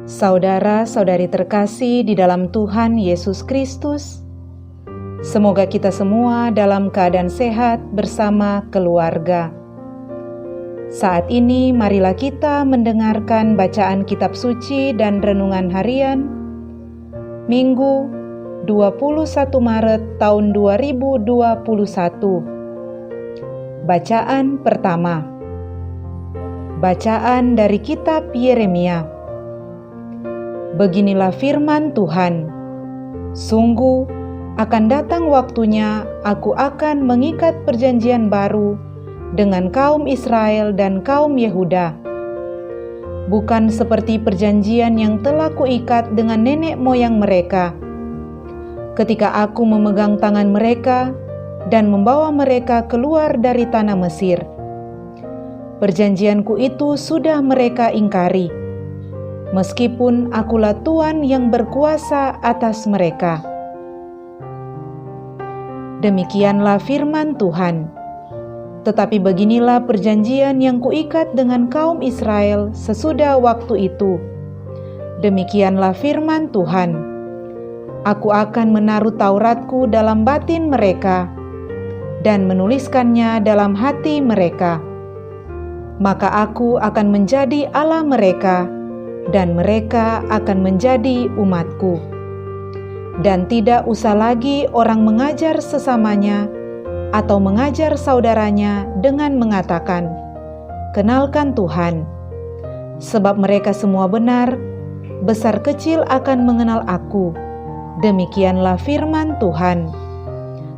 Saudara-saudari terkasih di dalam Tuhan Yesus Kristus, semoga kita semua dalam keadaan sehat bersama keluarga. Saat ini marilah kita mendengarkan bacaan kitab suci dan renungan harian Minggu 21 Maret tahun 2021. Bacaan pertama. Bacaan dari kitab Yeremia. Beginilah firman Tuhan, sungguh akan datang waktunya aku akan mengikat perjanjian baru dengan kaum Israel dan kaum Yehuda. Bukan seperti perjanjian yang telah kuikat dengan nenek moyang mereka, ketika aku memegang tangan mereka dan membawa mereka keluar dari tanah Mesir. Perjanjianku itu sudah mereka ingkari, meskipun akulah Tuhan yang berkuasa atas mereka. Demikianlah firman Tuhan. Tetapi beginilah perjanjian yang kuikat dengan kaum Israel sesudah waktu itu. Demikianlah firman Tuhan. Aku akan menaruh Tauratku dalam batin mereka dan menuliskannya dalam hati mereka. Maka aku akan menjadi Allah mereka, dan mereka akan menjadi umatku. Dan tidak usah lagi orang mengajar sesamanya atau mengajar saudaranya dengan mengatakan, "Kenalkan Tuhan," sebab mereka semua benar, besar kecil akan mengenal aku. Demikianlah firman Tuhan.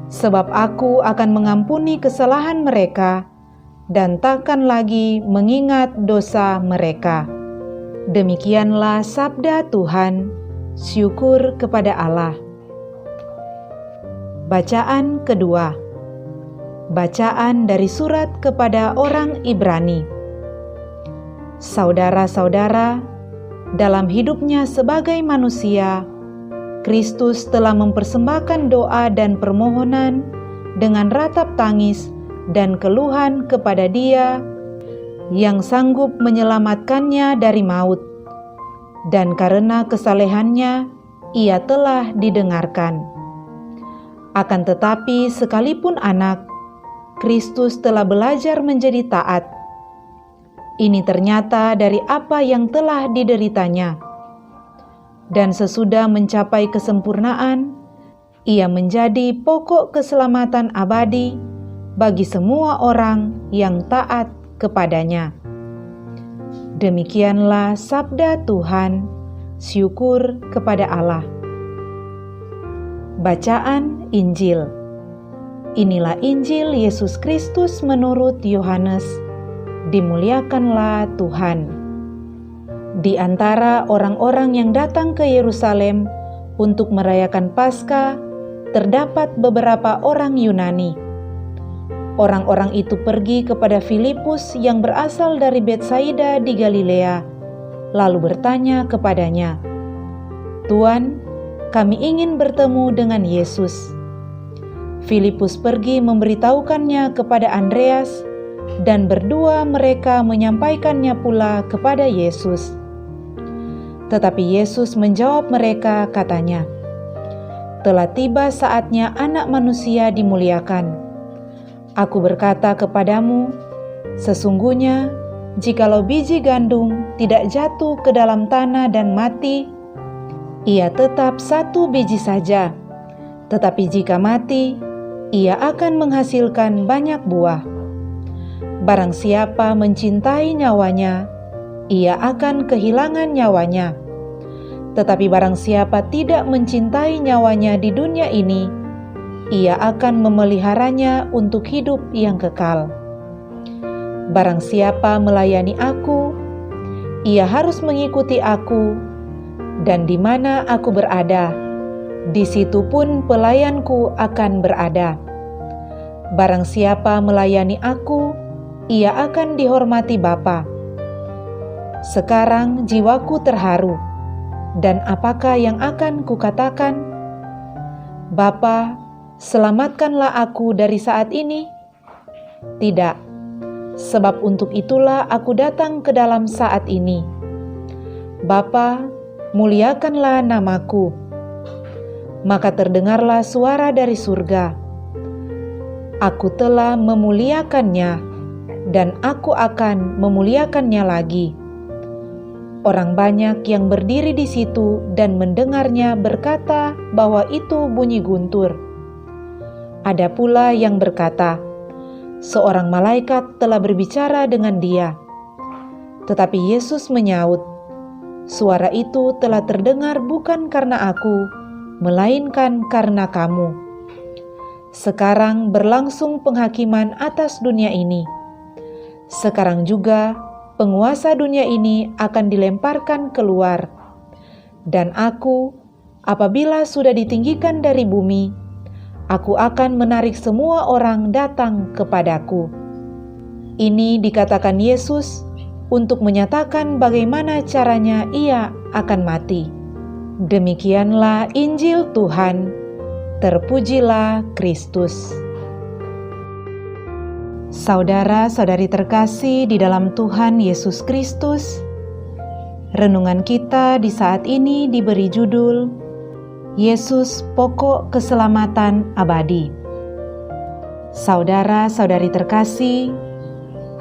Sebab aku akan mengampuni kesalahan mereka dan takkan lagi mengingat dosa mereka. Demikianlah sabda Tuhan, syukur kepada Allah. Bacaan kedua. Bacaan dari surat kepada orang Ibrani. Saudara-saudara, dalam hidupnya sebagai manusia, Kristus telah mempersembahkan doa dan permohonan dengan ratap tangis dan keluhan kepada Dia yang sanggup menyelamatkannya dari maut, dan karena kesalehannya ia telah didengarkan. Akan tetapi sekalipun anak, Kristus telah belajar menjadi taat. Ini ternyata dari apa yang telah dideritanya. Dan sesudah mencapai kesempurnaan, ia menjadi pokok keselamatan abadi bagi semua orang yang taat kepadanya. Demikianlah sabda Tuhan, syukur kepada Allah. Bacaan Injil. Inilah Injil Yesus Kristus menurut Yohanes. Dimuliakanlah Tuhan. Di antara orang-orang yang datang ke Yerusalem untuk merayakan Paskah, terdapat beberapa orang Yunani. Orang-orang itu pergi kepada Filipus yang berasal dari Betsaida di Galilea, lalu bertanya kepadanya, "Tuan, kami ingin bertemu dengan Yesus." Filipus pergi memberitahukannya kepada Andreas, dan berdua mereka menyampaikannya pula kepada Yesus. Tetapi Yesus menjawab mereka, katanya, "Telah tiba saatnya Anak Manusia dimuliakan. Aku berkata kepadamu, sesungguhnya jikalau biji gandum tidak jatuh ke dalam tanah dan mati, ia tetap satu biji saja. Tetapi jika mati, ia akan menghasilkan banyak buah. Barang siapa mencintai nyawanya, ia akan kehilangan nyawanya. Tetapi barang siapa tidak mencintai nyawanya di dunia ini, ia akan memeliharanya untuk hidup yang kekal. Barang siapa melayani aku, ia harus mengikuti aku, dan di mana aku berada, di situ pun pelayanku akan berada. Barang siapa melayani aku, ia akan dihormati Bapa. Sekarang jiwaku terharu, dan apakah yang akan kukatakan? Bapa, selamatkanlah aku dari saat ini? Tidak, sebab untuk itulah aku datang ke dalam saat ini. Bapa, muliakanlah namaku. Maka terdengarlah suara dari surga, aku telah memuliakannya, dan aku akan memuliakannya lagi. Orang banyak yang berdiri di situ dan mendengarnya berkata bahwa itu bunyi guntur. Ada pula yang berkata, seorang malaikat telah berbicara dengan dia. Tetapi Yesus menyaut, suara itu telah terdengar bukan karena aku, melainkan karena kamu. Sekarang berlangsung penghakiman atas dunia ini. Sekarang juga penguasa dunia ini akan dilemparkan keluar. Dan aku, apabila sudah ditinggikan dari bumi, aku akan menarik semua orang datang kepadaku. Ini dikatakan Yesus untuk menyatakan bagaimana caranya ia akan mati. Demikianlah Injil Tuhan. Terpujilah Kristus. Saudara-saudari terkasih di dalam Tuhan Yesus Kristus, renungan kita di saat ini diberi judul Yesus Pokok Keselamatan Abadi. Saudara-saudari terkasih,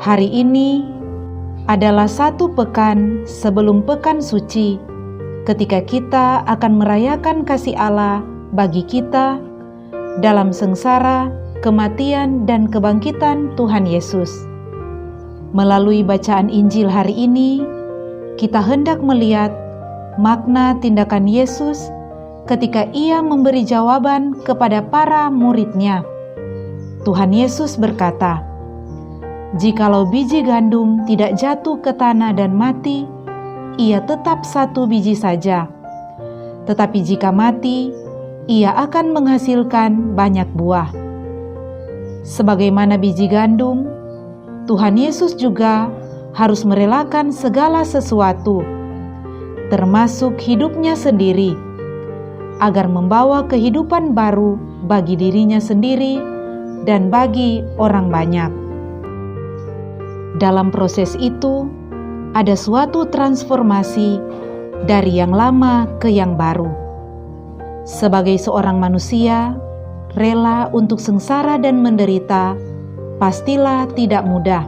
hari ini adalah satu pekan sebelum pekan suci, ketika kita akan merayakan kasih Allah bagi kita dalam sengsara, kematian, dan kebangkitan Tuhan Yesus. Melalui bacaan Injil hari ini, kita hendak melihat makna tindakan Yesus ketika ia memberi jawaban kepada para murid-Nya. Tuhan Yesus berkata, "Jikalau biji gandum tidak jatuh ke tanah dan mati, ia tetap satu biji saja. Tetapi jika mati, ia akan menghasilkan banyak buah." Sebagaimana biji gandum, Tuhan Yesus juga harus merelakan segala sesuatu, termasuk hidupnya sendiri, agar membawa kehidupan baru bagi dirinya sendiri dan bagi orang banyak. Dalam proses itu, ada suatu transformasi dari yang lama ke yang baru. Sebagai seorang manusia, rela untuk sengsara dan menderita, pastilah tidak mudah.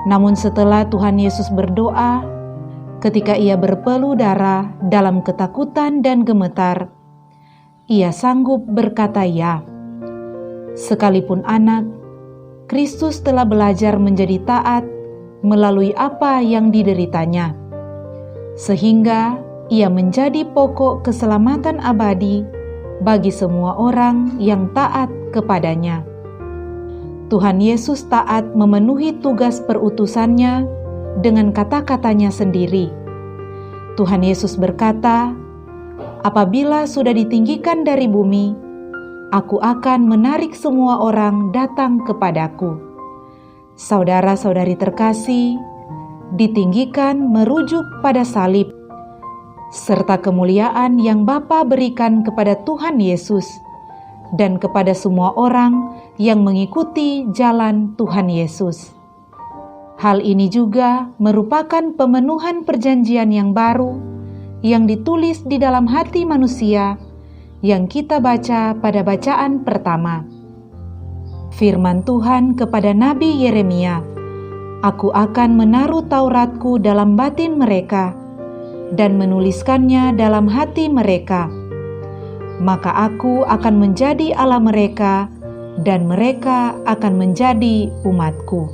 Namun setelah Tuhan Yesus berdoa, ketika ia berpeluh darah dalam ketakutan dan gemetar, ia sanggup berkata ya. Sekalipun anak, Kristus telah belajar menjadi taat melalui apa yang dideritanya, sehingga ia menjadi pokok keselamatan abadi bagi semua orang yang taat kepadanya. Tuhan Yesus taat memenuhi tugas perutusannya dengan kata-katanya sendiri. Tuhan Yesus berkata, "Apabila sudah ditinggikan dari bumi, aku akan menarik semua orang datang kepadaku." Saudara-saudari terkasih, ditinggikan merujuk pada salib, serta kemuliaan yang Bapa berikan kepada Tuhan Yesus dan kepada semua orang yang mengikuti jalan Tuhan Yesus. Hal ini juga merupakan pemenuhan perjanjian yang baru yang ditulis di dalam hati manusia yang kita baca pada bacaan pertama. Firman Tuhan kepada Nabi Yeremia, "Aku akan menaruh Tauratku dalam batin mereka dan menuliskannya dalam hati mereka. Maka aku akan menjadi Allah mereka, dan mereka akan menjadi umatku."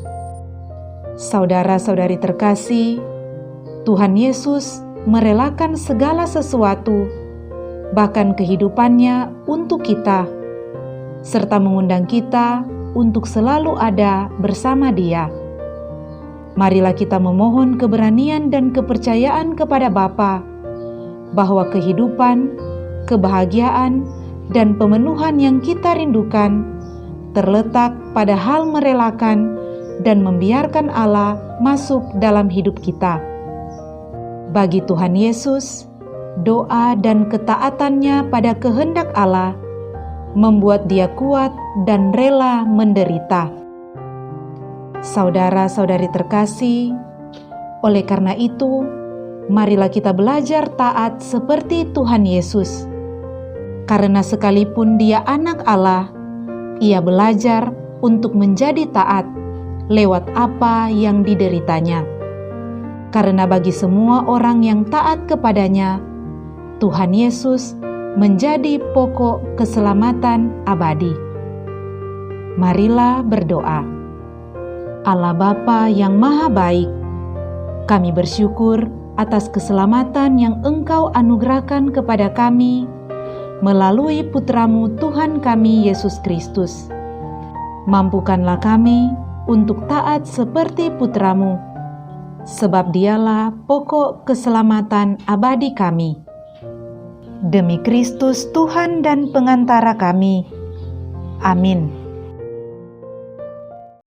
Saudara-saudari terkasih, Tuhan Yesus merelakan segala sesuatu, bahkan kehidupannya untuk kita, serta mengundang kita untuk selalu ada bersama Dia. Marilah kita memohon keberanian dan kepercayaan kepada Bapa, bahwa kehidupan, kebahagiaan, dan pemenuhan yang kita rindukan terletak pada hal merelakan dan membiarkan Allah masuk dalam hidup kita. Bagi Tuhan Yesus, doa dan ketaatannya pada kehendak Allah membuat Dia kuat dan rela menderita. Saudara-saudari terkasih, oleh karena itu, marilah kita belajar taat seperti Tuhan Yesus. Karena sekalipun Dia anak Allah, Ia belajar untuk menjadi taat lewat apa yang dideritanya. Karena bagi semua orang yang taat kepadanya, Tuhan Yesus menjadi pokok keselamatan abadi. Marilah berdoa. Allah Bapa yang Maha Baik, kami bersyukur atas keselamatan yang Engkau anugerahkan kepada kami melalui Putra-Mu Tuhan kami Yesus Kristus. Mampukanlah kami untuk taat seperti Putra-Mu, sebab Dialah pokok keselamatan abadi kami. Demi Kristus Tuhan dan pengantara kami. Amin.